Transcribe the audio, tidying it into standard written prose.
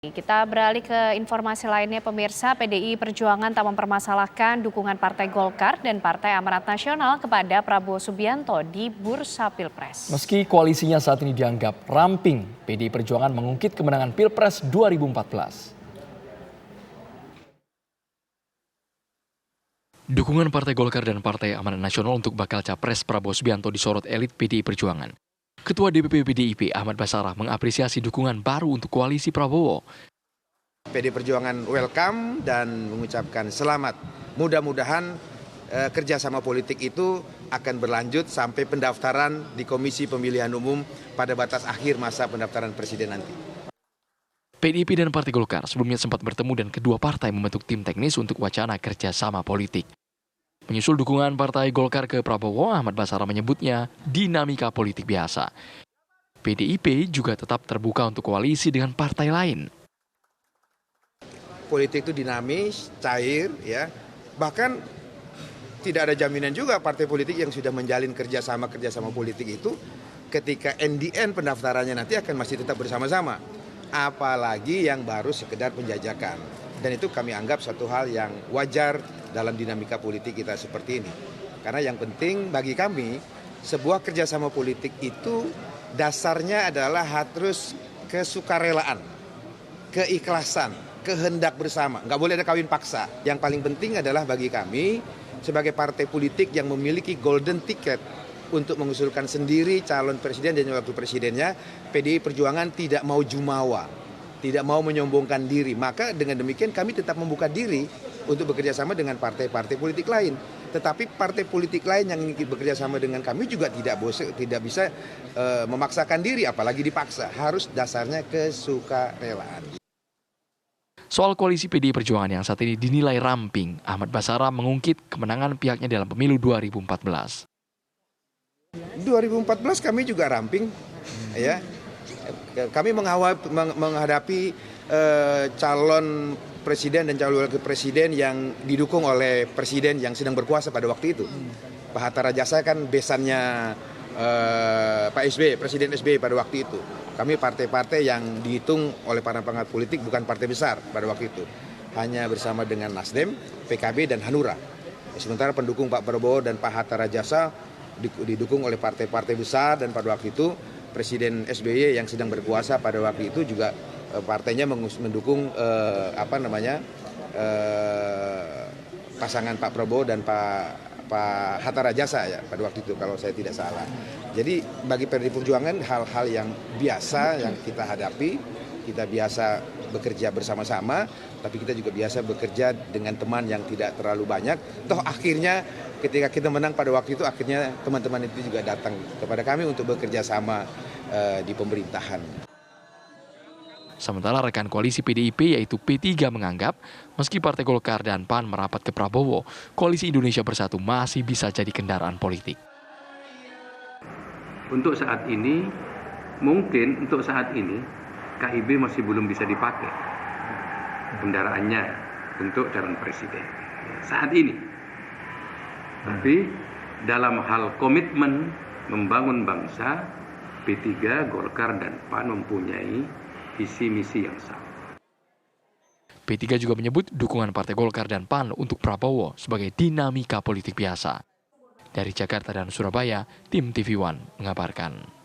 Kita beralih ke informasi lainnya, pemirsa. PDI Perjuangan tak mempermasalahkan dukungan Partai Golkar dan Partai Amanat Nasional kepada Prabowo Subianto di Bursa Pilpres. Meski koalisinya saat ini dianggap ramping, PDI Perjuangan mengungkit kemenangan Pilpres 2014. Dukungan Partai Golkar dan Partai Amanat Nasional untuk bakal capres Prabowo Subianto disorot elit PDI Perjuangan. Ketua DPP PDIP Ahmad Basarah mengapresiasi dukungan baru untuk koalisi Prabowo. PDI Perjuangan welcome dan mengucapkan selamat. Mudah-mudahan kerjasama politik itu akan berlanjut sampai pendaftaran di Komisi Pemilihan Umum pada batas akhir masa pendaftaran presiden nanti. PDIP dan Partai Golkar sebelumnya sempat bertemu dan kedua partai membentuk tim teknis untuk wacana kerjasama politik. Menyusul dukungan Partai Golkar ke Prabowo, Ahmad Basarah menyebutnya dinamika politik biasa. PDIP juga tetap terbuka untuk koalisi dengan partai lain. Politik itu dinamis, cair, ya. Bahkan tidak ada jaminan juga partai politik yang sudah menjalin kerjasama politik itu ketika NDN pendaftarannya nanti akan masih tetap bersama-sama. Apalagi yang baru sekedar penjajakan. Dan itu kami anggap satu hal yang wajar dalam dinamika politik kita seperti ini. Karena yang penting bagi kami, sebuah kerjasama politik itu dasarnya adalah harus kesukarelaan, keikhlasan, kehendak bersama. Nggak boleh ada kawin paksa. Yang paling penting adalah bagi kami, sebagai partai politik yang memiliki golden ticket untuk mengusulkan sendiri calon presiden dan wakil presidennya, PDI Perjuangan tidak mau jumawa, tidak mau menyombongkan diri. Maka dengan demikian kami tetap membuka diri untuk bekerja sama dengan partai-partai politik lain. Tetapi partai politik lain yang ingin bekerja sama dengan kami juga tidak bisa memaksakan diri, apalagi dipaksa. Harus dasarnya kesukarelaan. Soal koalisi PDI Perjuangan yang saat ini dinilai ramping, Ahmad Basarah mengungkit kemenangan pihaknya dalam pemilu 2014. 2014 kami juga ramping, ya. Kami menghadapi calon presiden dan calon wakil presiden yang didukung oleh presiden yang sedang berkuasa pada waktu itu. Pak Hatta Rajasa kan besannya Pak SBY, Presiden SBY pada waktu itu. Kami partai-partai yang dihitung oleh para pengamat politik bukan partai besar pada waktu itu. Hanya bersama dengan Nasdem, PKB, dan Hanura. Sementara pendukung Pak Prabowo dan Pak Hatta Rajasa didukung oleh partai-partai besar, dan pada waktu itu Presiden SBY yang sedang berkuasa pada waktu itu juga partainya mendukung pasangan Pak Prabowo dan Pak Hatta Rajasa ya pada waktu itu kalau saya tidak salah. Jadi bagi PDI Perjuangan hal-hal yang biasa yang kita hadapi, kita biasa bekerja bersama-sama, tapi kita juga biasa bekerja dengan teman yang tidak terlalu banyak. Toh akhirnya ketika kita menang pada waktu itu, akhirnya teman-teman itu juga datang kepada kami untuk bekerja sama di pemerintahan. Sementara rekan koalisi PDIP yaitu P3 menganggap meski Partai Golkar dan PAN merapat ke Prabowo, koalisi Indonesia Bersatu masih bisa jadi kendaraan politik. Untuk saat ini, mungkin untuk saat ini KIB masih belum bisa dipakai kendaraannya untuk calon presiden saat ini. Tapi dalam hal komitmen membangun bangsa, P3, Golkar, dan PAN mempunyai visi misi yang sama. P3 juga menyebut dukungan Partai Golkar dan PAN untuk Prabowo sebagai dinamika politik biasa. Dari Jakarta dan Surabaya, tim TV One mengabarkan.